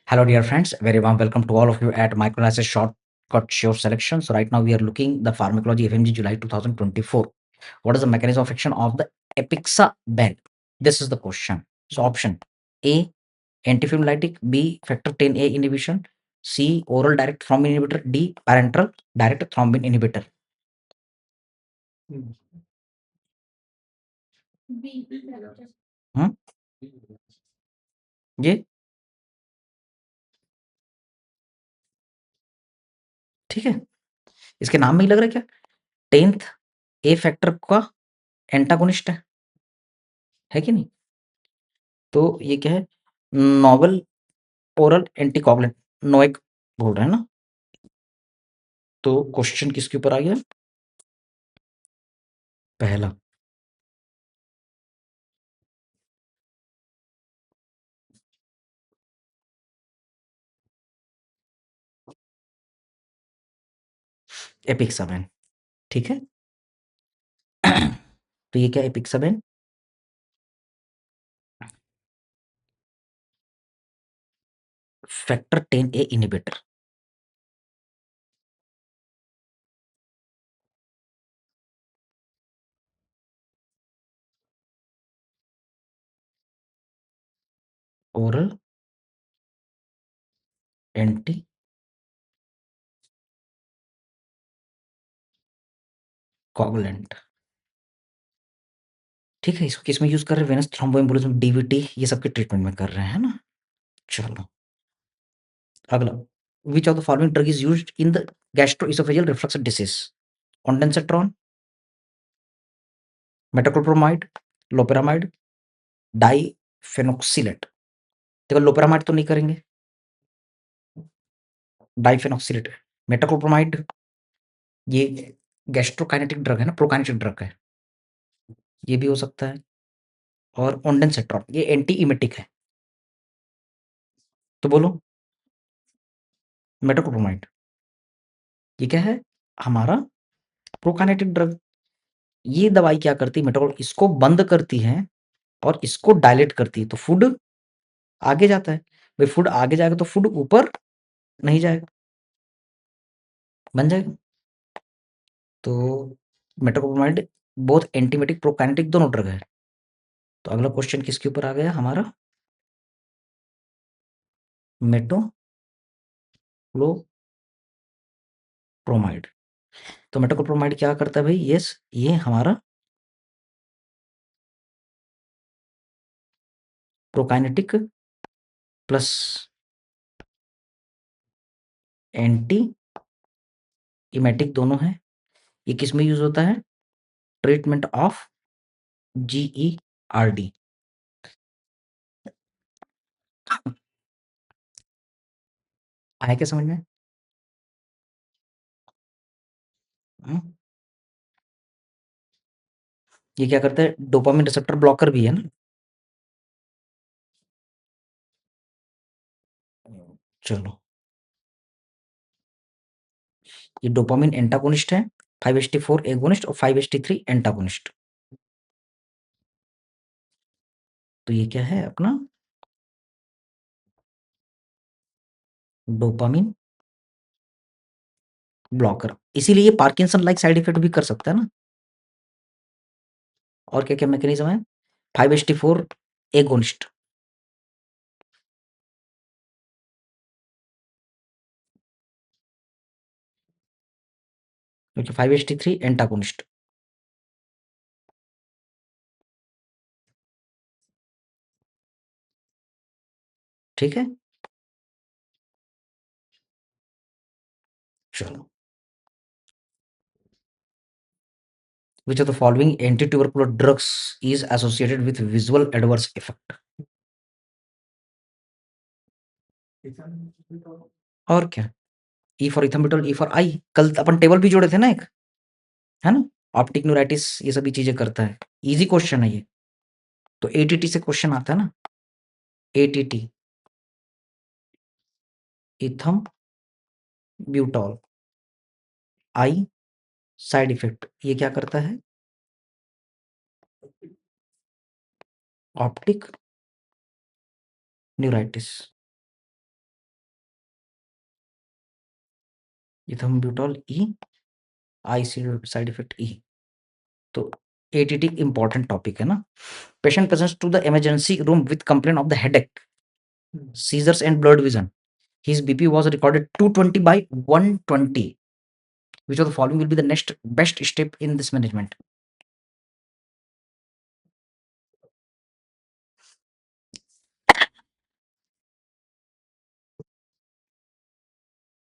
Hello, dear friends. Very warm welcome to all of you at Microanalysis Shortcut Sure Selection. So right now we are looking the pharmacology FMG July 2024. What is the mechanism of action of the apixaban? This is the question. So option A, antifibrinolytic; B, factor 10A inhibition; C, oral direct thrombin inhibitor; D, parenteral direct thrombin inhibitor. हम्म ये ठीक है। इसके नाम में ही लग रहा है क्या? 10th ए फैक्टर का एंटागोनिस्ट है कि नहीं? तो ये क्या है? नोवेल ओरल एंटीकोगुलेंट, नोएक बोल रहे हैं ना? तो क्वेश्चन किसके ऊपर आ गया? पहला। एपिक्साबेन, ठीक है। तो ये क्या है apixaban? Factor 10A inhibitor. Oral anticoagulant, ठीक है। इसको किसमें यूज कर रहे हैं? वेनस थ्रोम्बोएम्बोलिज्म, डीवीटी, ये सबके ट्रीटमेंट में कर रहे हैं ना। चलो अगला। Which of the following drug is used in the gastroesophageal reflux disease? Ondansetron, metoclopramide, loperamide, diphenoxylate. देखो लोपेरामाइड तो नहीं करेंगे, डाइफेनोक्सिलेट। मेटोक्लोप्रोमाइड ये गैस्ट्रोकाइनेटिक ड्रग है ना, प्रोकाइनेटिक ड्रग है, ये भी हो सकता है। और ओंडेनसेट्रॉन ये एंटी इमेटिक है। तो बोलो मेटोक्लोप्रोमाइड। ये क्या है? हमारा प्रोकाइनेटिक ड्रग। ये दवाई क्या करती है? मेटोक्लो इसको बंद करती है और इसको डायलेट करती है, तो फूड आगे जाता है। भाई फूड आगे जाएगा तो फूड ऊपर नहीं जाएगा, बन जाएगा। तो मेटोक्लोप्रोमाइड बोथ एंटीमेटिक प्रोकाइनेटिक दोनों ड्रग है। तो अगला क्वेश्चन किसके ऊपर आ गया हमारा? मेटोक्लोप्रोमाइड। तो मेटोक्लोप्रोमाइड क्या करता है भाई? यस, ये हमारा प्रोकाइनेटिक प्लस एंटी इमेटिक दोनों है। ये किस में यूज होता है? Treatment of GERD। आया क्या समझ में? हम्म? ये क्या करता है? डोपामिन रिसेप्टर ब्लॉकर भी है ना। चलो ये डोपामिन एंटागोनिस्ट है, 5-HT4 एगोनिस्ट और 5-HT3 एंटागोनिस्ट। तो ये क्या है अपना? Dopamine blocker. इसीलिए ये पार्किंसन लाइक साइड इफेक्ट भी कर सकता है ना। और क्या क्या मैकेनिज्म है? 5-HT4 एगोनिस्ट, क्योंकि 5-HT3 एंटागोनिस्ट। ठीक है। चलो which of the following anti-tubercular drugs is associated with visual adverse effect? और क्या? E for ethambutol, E for eye. कल अपन टेबल भी जोड़े थे ना एक, है ना? ऑप्टिक न्यूराइटिस ये सभी चीजें करता है। इजी क्वेश्चन है ये। तो एटीटी से क्वेश्चन आता है ना, ATT, ethambutol, eye side effect, ये क्या करता है? Optic neuritis. Ethambutol E, eye side effect E. तो एटीटी इंपॉर्टेंट टॉपिक है ना। Patient presents to the emergency room with complaint of the headache, seizures and blurred vision. His BP was recorded 220 by 120. Which of the following will be the next best step in this management?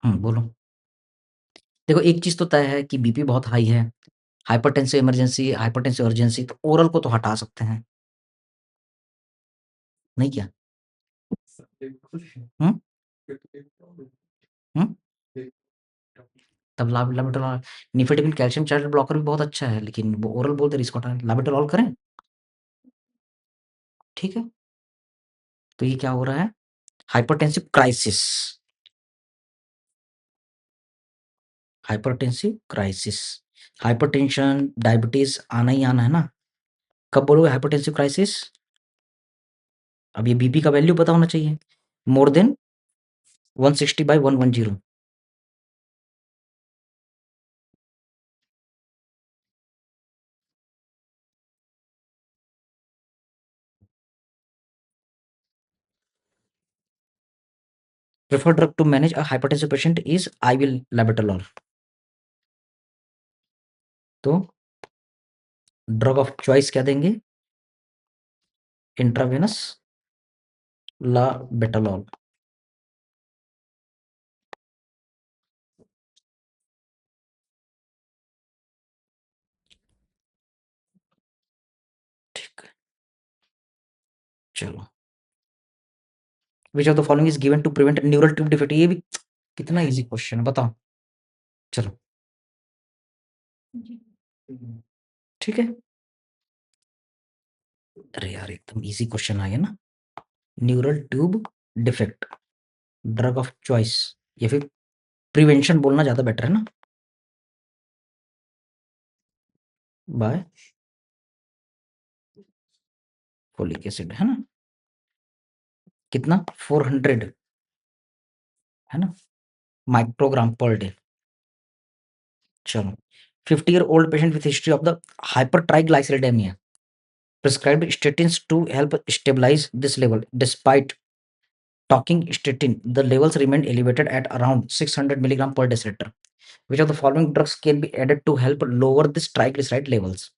बोलो। देखो एक चीज तो तय है कि BP बहुत high है, हाइपरटेंसिव इमरजेंसी, हाइपरटेंसिव अर्जेंसी, तो ओरल को तो हटा सकते हैं, नहीं क्या? हम्म हम्म तब लाबिटोल, निफेडिपिन कैल्शियम चैनल ब्लॉकर भी बहुत अच्छा है, लेकिन वो ओरल बोलते इसको हटाएं, लाबिटोल करें। ठीक है, तो ये क्या हो रहा है? Hypertensive crisis, hypertensive crisis. Hypertension diabetes आना ही आना है ना। कब बोलोगे हाइपरटेंसिव क्राइसिस? अब ये बीपी का वैल्यू पता होना चाहिए, मोर देन 160 बाई 110। Preferred drug to manage a hypertensive patient is IV labetalol. तो ड्रग ऑफ चॉइस क्या देंगे? Intravenous labetalol. ठीक है, चलो। Which of the following is given to prevent neural tube defect? ये भी कितना इजी क्वेश्चन है, बताओ। चलो, ठीक है। अरे यार एकदम इजी क्वेश्चन आ गया ना। Neural tube defect, drug of choice, या फिर प्रिवेंशन बोलना ज्यादा बेटर है ना। बाय फोलिक एसिड, है ना। कितना? 400, है ना, माइक्रोग्राम पर डे। चलो, 50 year old patient with history of the hypertriglyceridemia prescribed statins to help stabilize this level. Despite taking statin, the levels remained elevated at around 600 milligram per deciliter. Which of the following drugs can be added to help lower this triglyceride levels?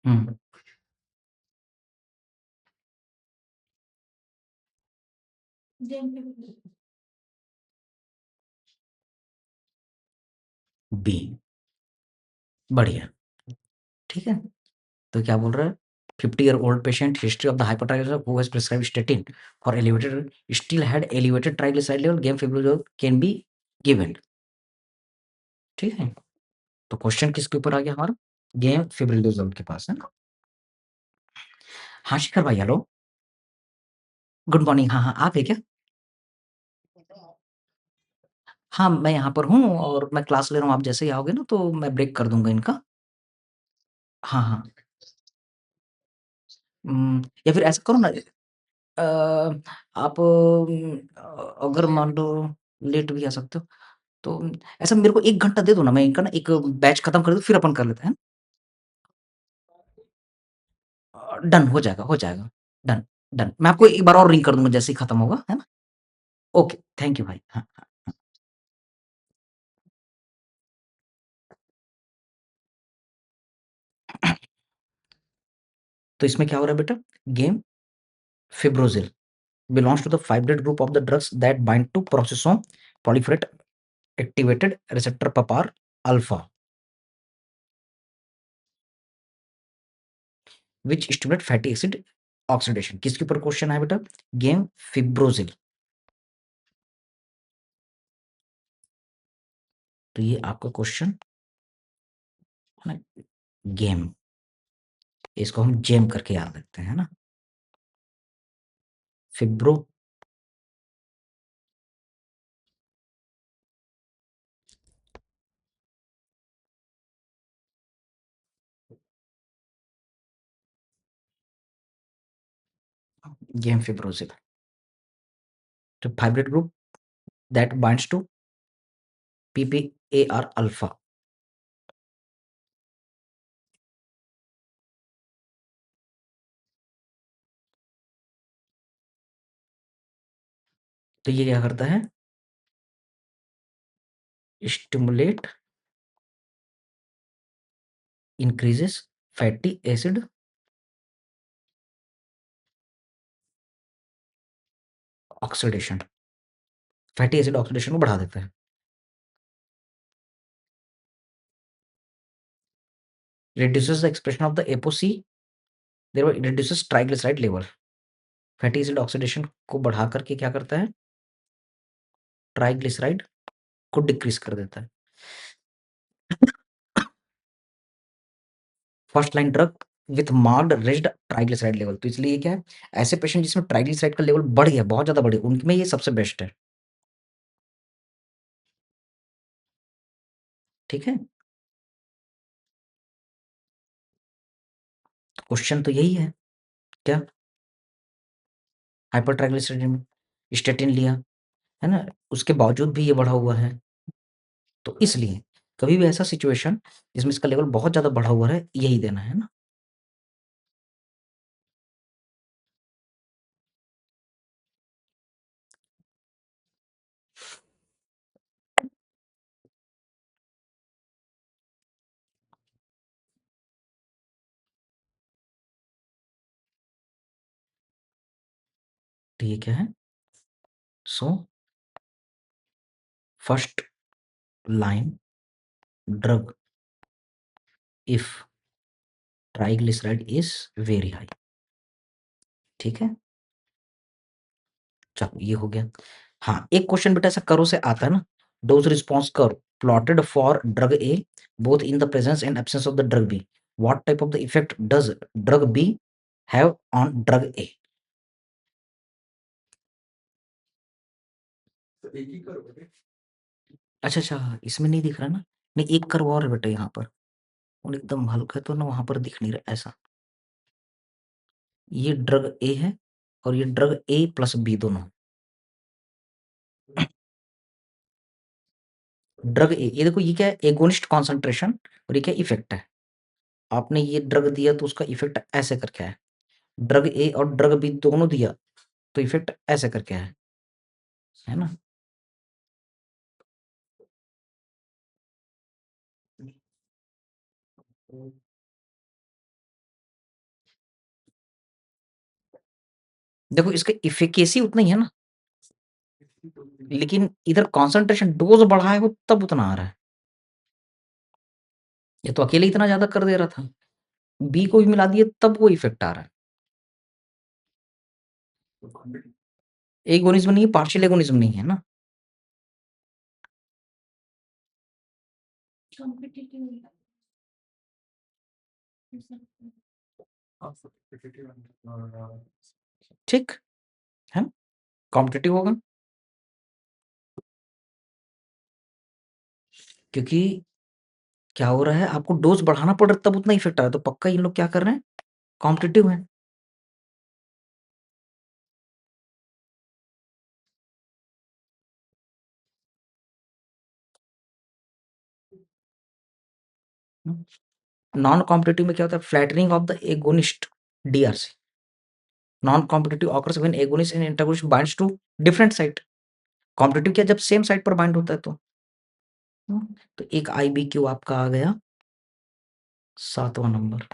Hmm B, बढ़िया। ठीक है, तो क्या बोल रहा है? 50 year old patient history of the hypertriglyceridemia who has prescribed statin for elevated, still had elevated triglyceride level, gemfibrozil can be given। ठीक है, तो क्वेश्चन किसके ऊपर आ गया हमारा? गेम फिब्रिलोजोल के पास, है ना। हाँ शिखर भाई, हेलो, गुड मॉर्निंग। हाँ हाँ, आप है क्या? हाँ, मैं यहाँ पर हूँ और मैं क्लास ले रहा हूँ, आप जैसे ही आओगे ना तो मैं ब्रेक कर दूंगा इनका। हाँ हाँ। या फिर ऐसा करो ना, आप अगर मान लो लेट भी आ सकते हो, तो ऐसा मेरे को 1 घंटा दे दो ना, मैं इनका ना एक बैच खत्म कर दूँ, फिर अपन कर लेते हैं। डन हो जाएगा, हो जाएगा। Done, done. मैं आपको एक बार और रिंग कर दूँगा जैसे ही खत्म होगा, है ना? ओके, थैंक यू भाई। हाँ, हाँ। तो इसमें क्या हो रहा है बेटा? Gemfibrozil belongs to the fibrate group of the drugs that bind to processom proliferate activated receptor papar alpha। Which stimulate fatty acid oxidation. किसके ऊपर क्वेश्चन है बेटा? Gemfibrozil. तो ये आपका क्वेश्चन है ना, गेम। इसको हम जेम करके याद रखते हैं ना, फिब्रो गेम फिब्रोजिल। तो fibrate group that binds to PPAR alpha. तो ये क्या करता है? Stimulate increases fatty acid oxidation. Fatty acid oxidation को बढ़ा देता है। reduces the expression of the ApoC, thereby reduces triglyceride level। Fatty acid oxidation को बढ़ा करके क्या करता है? ट्राइग्लिसराइड को डिक्रीज कर देता है। First line drug with marked raised triglyceride level. तो इसलिए ये क्या है? ऐसे पेशेंट जिसमें ट्राइग्लिसराइड का लेवल बढ़ गया, बहुत ज्यादा बढ़े, उनमें ये सबसे बेस्ट है। ठीक है, क्वेश्चन तो यही है। क्या? हाइपर ट्राइग्लिसराइड स्टेटिन लिया है ना, उसके बावजूद भी ये बढ़ा हुआ है। तो इसलिए कभी भी ऐसा सिचुएशन जिसमें इसका लेवल बहुत ज्यादा बढ़ा हुआ है, यही देना है ना। तो ये क्या है? So first line drug if triglyceride is very high. ठीक है, चलो ये हो गया। हाँ, एक क्वेश्चन बेटा ऐसा करो से आता है ना, dose response curve plotted for drug A both in the presence and absence of the drug B, what type of the effect does drug B have on drug A. अच्छा अच्छा, इसमें नहीं दिख रहा ना? नहीं, एक कर्व और है बेटा यहाँ पर, और एकदम हल्का तो ना, वहां पर दिख नहीं रहा ऐसा। ये ड्रग ए है और ये ड्रग ए प्लस बी दोनों। ड्रग ए, ये देखो ये क्या है? एगोनिस्ट कॉन्सेंट्रेशन, और ये क्या इफेक्ट है? आपने ये ड्रग दिया तो उसका इफेक्ट ऐसे करके है। ड्रग ए और ड्रग बी दोनों दिया तो इफेक्ट ऐसे करके है ना। देखो इसका इफिकेसी उतना ही है ना, लेकिन इधर कॉन्सेंट्रेशन डोज बढ़ाए हो तब उतना आ रहा है। ये तो अकेले इतना ज्यादा कर दे रहा था, बी को भी मिला दिए तब वो इफेक्ट आ रहा है। एगोनिज्म नहीं है, पार्शियल एगोनिज्म नहीं है ना। ठीक है, कॉम्पिटिटिव होगा, क्योंकि क्या हो रहा है, आपको डोज बढ़ाना पड़ रहा है तब उतना इफेक्ट आ रहा है, तो पक्का ये लोग क्या कर रहे हैं? कॉम्पिटिटिव है। नॉन कॉम्पिटिटिव में क्या होता है? Flattening of the agonist, DRC। Non competitive occurs when agonist and antagonist binds to different site. Competitive क्या, जब सेम साइट पर बाइंड होता है तो। तो एक IBQ आपका आ गया 7वां नंबर।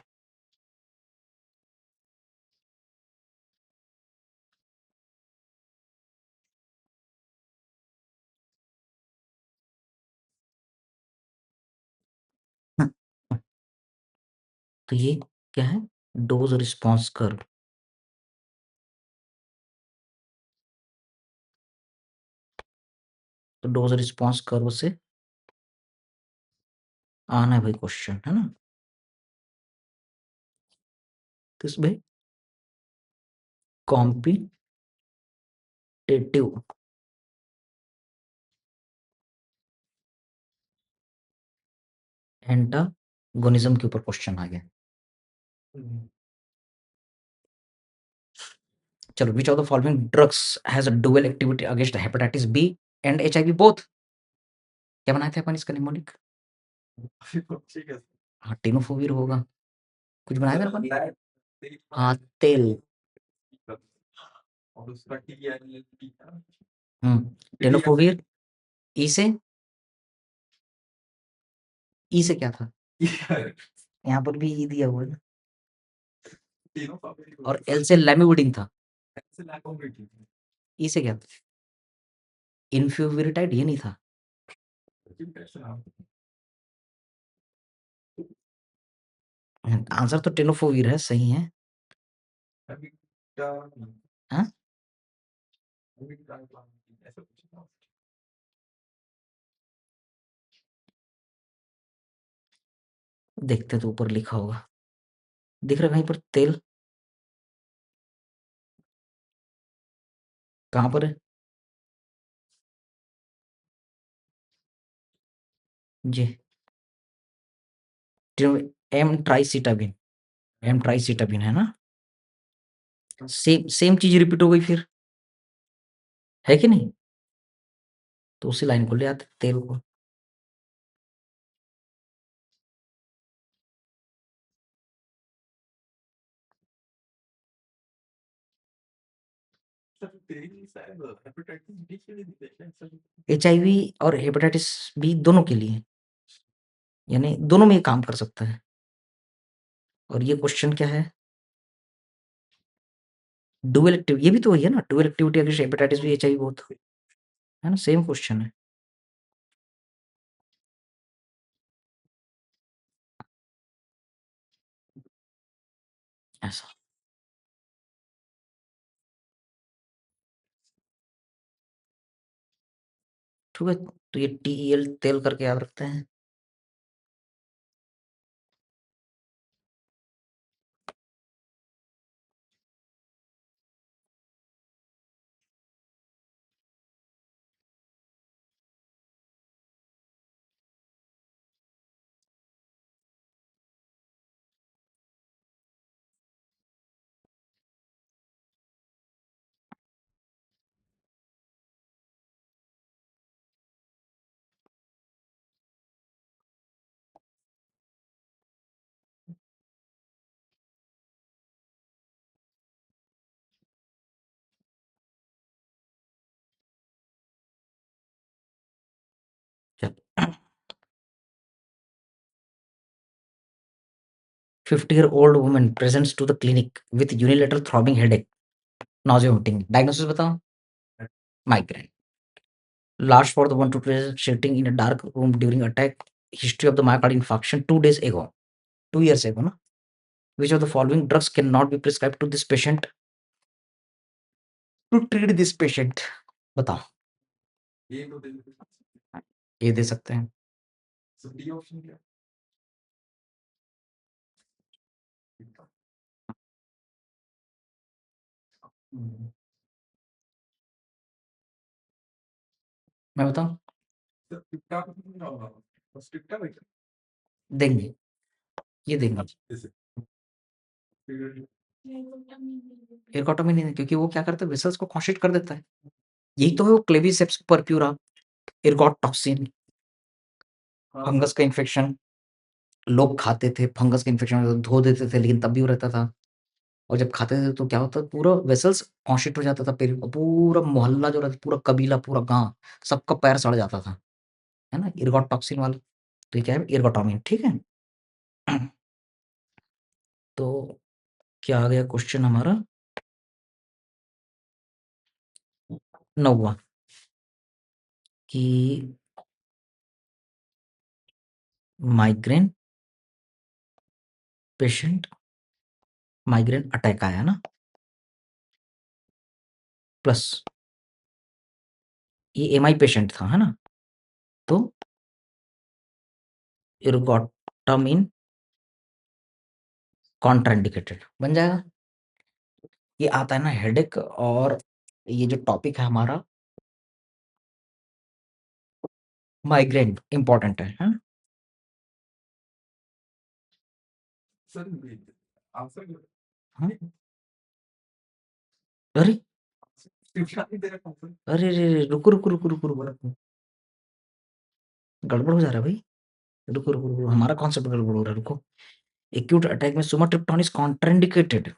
तो ये क्या है? Dose response curve. तो डोज रिस्पॉन्स कर्व से आना है भाई क्वेश्चन, है ना? किस भाई? कॉम्पिटेटिव एंटागोनिज्म के ऊपर क्वेश्चन आ गया। चलो, which of the following drugs has a dual activity against hepatitis B and HIV both? क्या बनाए थे अपन इसका निमोनिक? हाँ, टेनोफोविर होगा। कुछ बनाया था अपन? हाँ, तेल। टेनोफोविर। ई से? ई से क्या था? यहाँ पर भी ई दिया हुआ है ना। और एल से लैमिवुडिन था। ई से क्या था? इन्फ्यूविरिटाइड, ये नहीं था। आंसर तो टेनोफोविर है, सही है। हाँ? देखते तो ऊपर लिखा होगा। दिख रहा है कहीं पर तेल? कहाँ पर है? जी। एम ट्राइसिटाबिन। एम ट्राइसिटाबिन है ना? सेम सेम चीज रिपीट हो गई फिर, है कि नहीं? तो उसी लाइन को ले आते तेल को। एचआईवी और हेपेटाइटिस बी दोनों के लिए, यानी दोनों में ये काम कर सकता है। और ये क्वेश्चन क्या है? डुअल एक्टिव, ये भी तो वही है ना, dual activity against hepatitis B HIV both, है ना? सेम क्वेश्चन है। ऐसा। ठीक है, तो ये टीईएल तेल करके याद रखते हैं। चल, 50-year-old woman presents to the clinic with unilateral throbbing headache, nausea, vomiting. Diagnosis बताओ। Migraine. Last for the 1 to 2 days sitting in a dark room during attack. History of the myocardial infarction 2 days ago, 2 years ago, ना? Which of the following drugs cannot be prescribed to this patient to treat this patient? बताओ। ये दे सकते हैं। मैं बताऊं? देंगे, ये देंगे। एर्गोटॉमी नहीं, क्योंकि वो क्या करता है, वेसल्स को कॉन्स्ट्रिक्ट कर देता है। यही तो है वो Claviceps purpura, ergot toxin. Fungus का इन्फेक्शन, लोग खाते थे, फंगस के इन्फेक्शन में तो धो देते थे, लेकिन तब भी वो रहता था। और जब खाते थे तो क्या होता, पूरा वेसल्स कॉन्स्ट्रिक्ट हो जाता था, पूरा मोहल्ला जो रहता, पूरा कबीला, पूरा गांव, सबका पैर सड़ जाता था, है ना? एर्गोट टॉक्सिन वाला। तो ये क्या है? एर्गोटॉमी, ठीक है। तो क्या आ गया क्वेश्चन हमारा? 9वां, कि माइग्रेन पेशेंट माइग्रेन अटैक आया ना, प्लस ये एमआई पेशेंट था, है ना? तो इरगोटामिन कॉन्ट्राइंडिकेटेड बन जाएगा। ये आता है ना हेडेक, और ये जो टॉपिक है हमारा माइग्रेन इंपॉर्टेंट है ना? हाँ? अरे अरे रे रे, रुको रुको रुको रुको रुको रुको, गड़बड़ हो जा रहा है भाई। रुको रुको रुको, हमारा कॉन्सेप्ट गड़बड़ हो रहा है, रुको। एक्यूट अटैक में सुमाट्रिप्टन इज कॉन्ट्राइंडिकेटेड।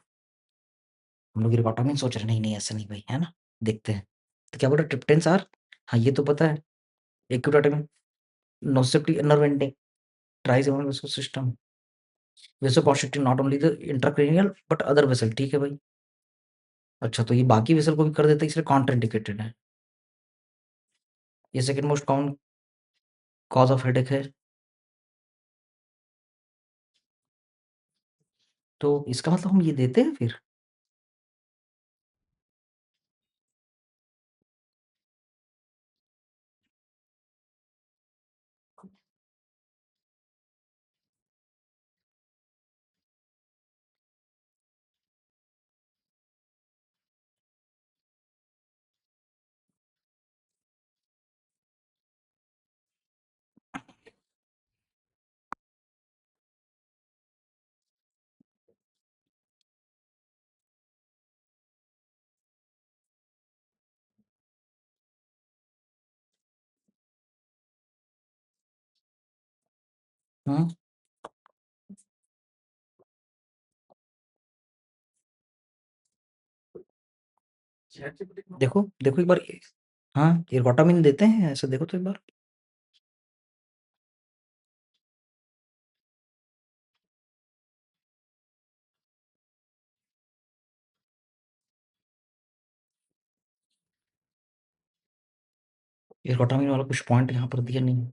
हम लोग रिकॉटोमिन सोच रहे हैं, नहीं नहीं ऐसा नहीं भाई, है ना? देखते हैं। तो क्या बोल रहा है, ट्रिप्टेंस आर, हाँ ये तो पता है। एक्यूट अटैक में nociceptive nerve ending, trigeminal vaso system, वेसोपॉसिटी not only the intracranial but other vessel, ठीक है भाई। अच्छा, तो ये बाकी वेसल को भी कर देता है, इसलिए कॉन्ट्राइंडिकेटेड है। ये second most common cause of headache है। तो इसका मतलब हम ये देते हैं फिर। हम्म, देखो देखो एक बार। हाँ, इरगोटामिन देते हैं ऐसे, देखो तो एक बार। इरगोटामिन वाला कुछ पॉइंट यहाँ पर दिया नहीं है।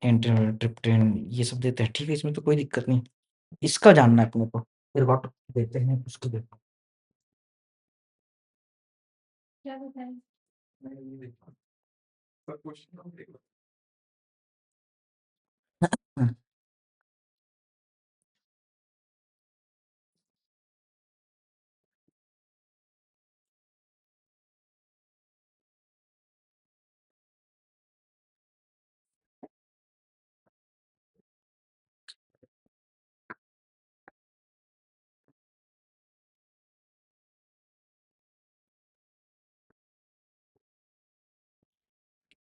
एंटीन, ट्रिप्टेन ये सब देते हैं, ठीक है, इसमें तो कोई दिक्कत नहीं। इसका जानना है अपने को, इरगोट देते हैं उसको देखो। हाँ,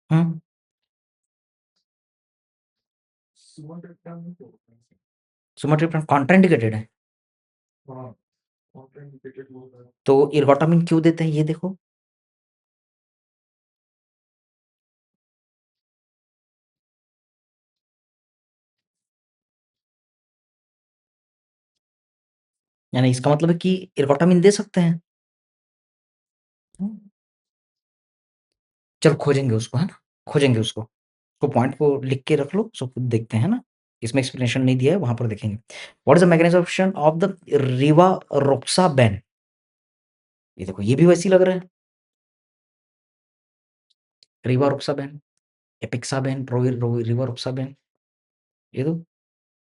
हाँ, सुमाट्रिप्टन कॉन्ट्राइंडिकेटेड है। तो इरगोटामिन क्यों देते हैं ये देखो। यानी इसका मतलब है कि इरगोटामिन दे सकते हैं। हम्म, चलो खोजेंगे उसको, है ना? खोजेंगे उसको। तो पॉइंट को लिख के रख लो, सो खुद देखते हैं ना। इसमें एक्सप्लेनेशन नहीं दिया है, वहां पर देखेंगे। What is the mechanism of action of the rivaroxaban? ये देखो, ये भी वैसी लग रहा है। रिवारोक्साबेन, एपिक्साबेन, रिवारोक्साबेन, ये तो,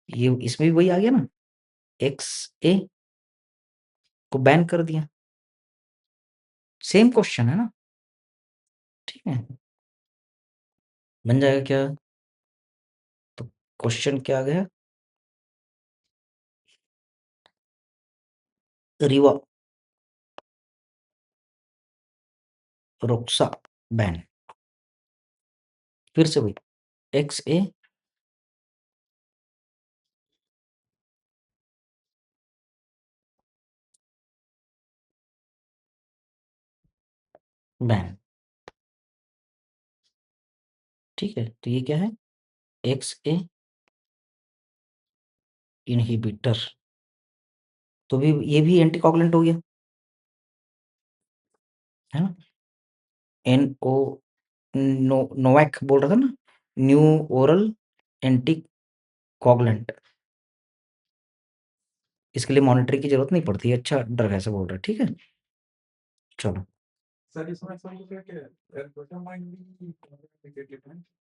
ये इसमें भी वही आ गया ना, एक्स ए को बैन कर दिया। सेम क्वेश्चन है ना, ठीक है। बन जाएगा क्या? तो क्वेश्चन क्या आ गया? रिवारोक्सा बैन, फिर से वही, एक्स ए बैन, ठीक है, तो ये क्या है? XA इनहिबिटर, तो भी ये भी एंटीकोगुलेंट हो गया, है ना? NO नोवैक बोल रहा था ना, न्यू ओरल एंटीकोगुलेंट, इसके लिए मॉनिटरिंग की जरूरत नहीं पड़ती है। अच्छा ड्रग ऐसे बोल रहा है, ठीक है, चलो।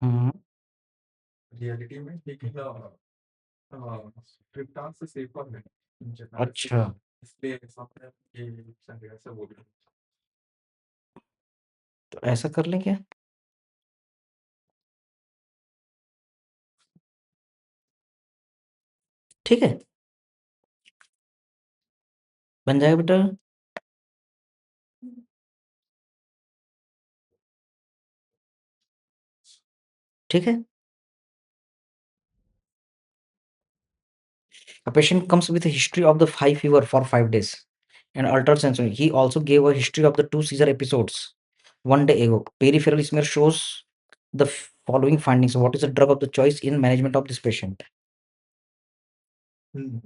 हम्म, अच्छा, तो ऐसा कर लें क्या? ठीक है, बन जाएगा बेटा। ठीक है, a patient comes with a history of the high fever for 5 days and altered sensory. He also gave a history of the two seizure episodes one day ago. Peripheral smear shows the following findings. What is the drug of the choice in management of this patient? हम्म,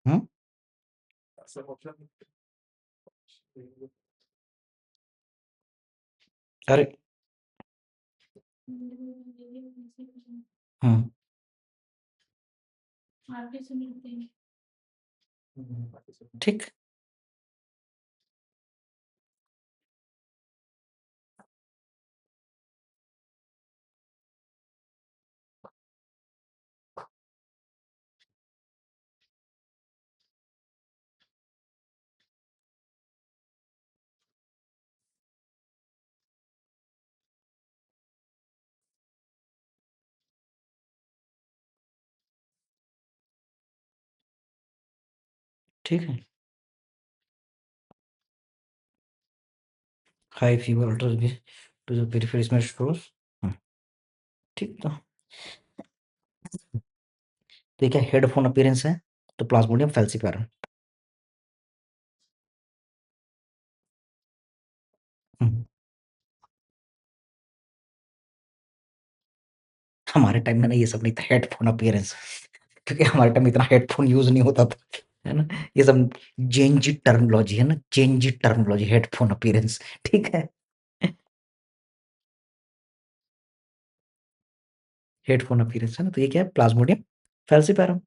हम्म, अरे, हम्म, ठीक, ठीक है, high fever alter to the peripheral smear shows, ठीक, तो ये क्या headphone appearance है, तो प्लाज्मोडियम फैल्सिपारम। हम्म, हमारे टाइम में ना ये सब नहीं था, हेडफोन अपीयरेंस, क्योंकि हमारे टाइम में इतना हेडफोन यूज नहीं होता था, है ना? ये सब चेंजी टर्मिनोलॉजी है ना, चेंजी टर्मिनोलॉजी, हेडफोन अपीयरेंस, ठीक है, हेडफोन अपीयरेंस है ना, तो ये क्या है? प्लाज्मोडियम फैल्सिपारम।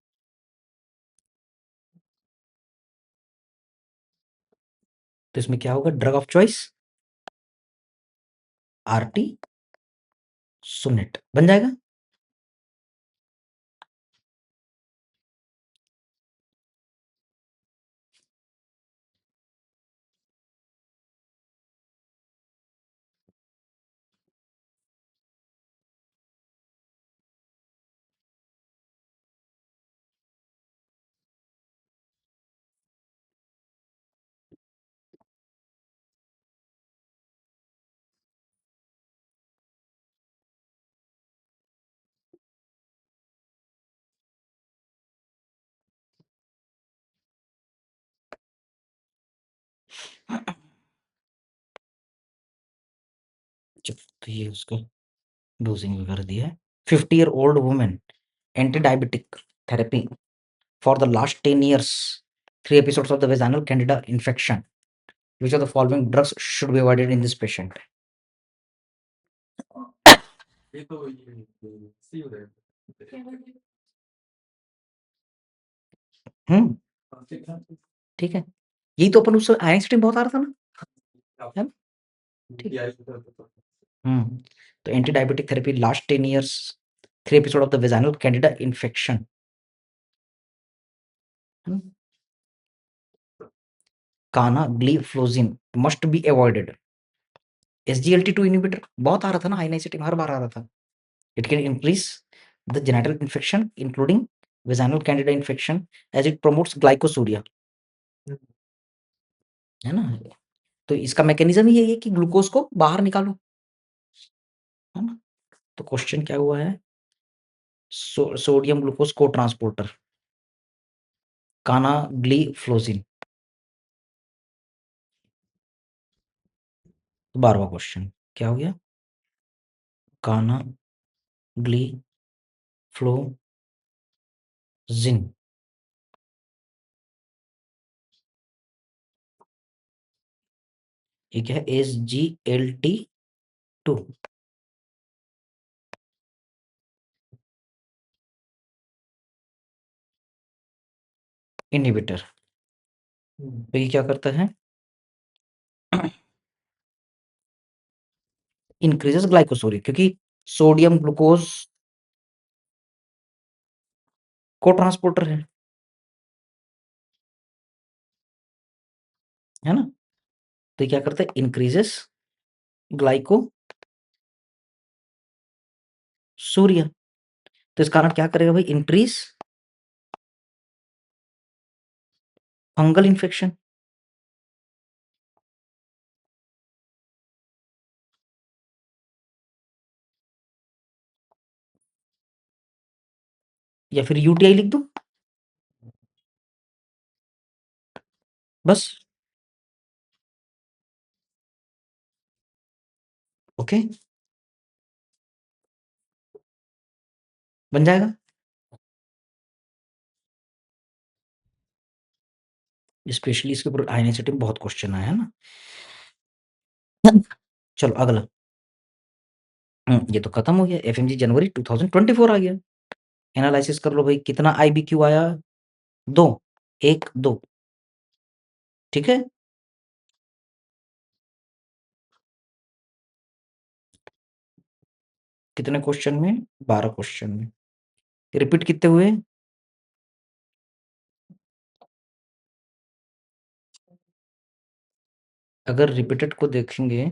तो इसमें क्या होगा? ड्रग ऑफ चॉइस आरटी सुनेट बन जाएगा। चलो, तो ये उसका डोजिंग वगैरह दिया है। 50-year-old woman, anti-diabetic therapy for the last 10 years, 3 episodes of the vaginal candida infection. Which of the following drugs should be avoided in this patient? हम्म, ठीक है, यही तो अपन उस आयरन स्ट्रीम बहुत आ रहा था ना, है ना? ठीक, हम्म, तो anti diabetic therapy last 10 years, 3 episodes of the vaginal candida infection, काना ग्लीफ्लोजिन must be avoided SGLT2 inhibitor बहुत आ रहा था ना, हाई हर बार आ रहा था। It can increase the genital infection including vaginal candida infection as it promotes glycosuria, है ना। तो इसका मैकेनिज्म ही यही है कि ग्लूकोज को बाहर निकालो, है ना। तो क्वेश्चन क्या हुआ है, सोडियम ग्लूकोज को ट्रांसपोर्टर कानाग्लिफ्लोजिन। 12वां क्वेश्चन क्या हो गया, कानाग्लिफ्लोजिन। ये क्या है, SGLT2 इनहिबिटर। तो ये क्या करता है, इंक्रीजेस ग्लाइकोसोरिक, क्योंकि सोडियम ग्लूकोज को ट्रांसपोर्टर है ना। तो ये क्या करता है, इंक्रीजेस ग्लाइकोसूरिया। तो इस कारण क्या करेगा भाई, इंक्रीज फंगल इन्फेक्शन, या फिर यूटीआई लिख दो बस। ओके, बन जाएगा। स्पेशली इसके ऊपर आईएनएसटी में बहुत क्वेश्चन आया है ना। चलो अगला। ये तो खत्म हो गया, एफएमजी जनवरी 2024 आ गया। एनालिसिस कर लो भाई, कितना आईबीक्यू आया, 2, 1 2, ठीक है। कितने क्वेश्चन में, 12 क्वेश्चन में। रिपीट कितने हुए, अगर रिपीटेड को देखेंगे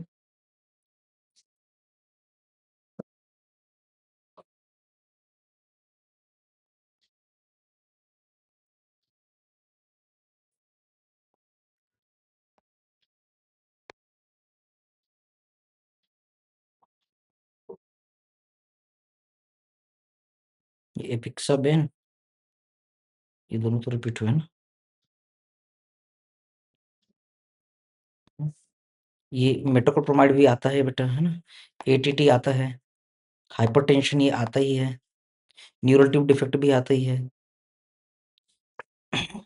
ये एपिक्साबेन, ये दोनों तो रिपीट हुए ना। ये मेटोक्लोप्रोमाइड भी आता है बेटा, है ना। एटीटी आता है, हाइपरटेंशन ये आता ही है, न्यूरल ट्यूब डिफेक्ट भी आता ही है।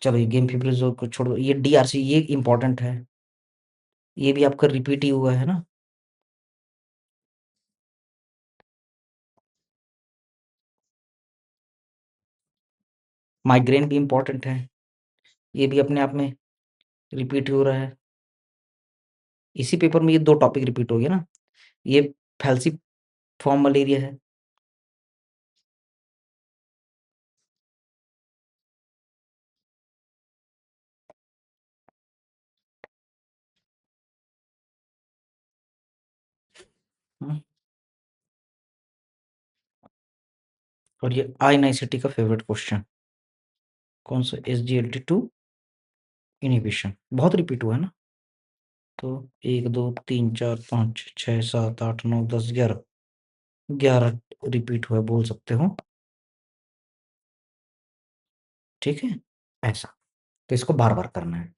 चलो ये गेम फिब्रिल को छोड़ दो, ये डीआरसी ये इंपॉर्टेंट है, ये भी आपका रिपीट ही हुआ है ना। माइग्रेन भी इंपॉर्टेंट है, ये भी अपने आप में रिपीट हो रहा है। इसी पेपर में ये 2 टॉपिक रिपीट हो गया ना, ये फैल्सिफॉर्म मलेरिया है। हुँ, और ये आईएनआईसीटी का फेवरेट क्वेश्चन, कौन सा, एसजीएलटी2 इन्हिबिशन, बहुत रिपीट हुआ है ना। तो 1 2 3 4 5 6 7 8 9 10 11, 11 रिपीट हुआ बोल सकते हो, ठीक है, ऐसा। तो इसको बार-बार करना है।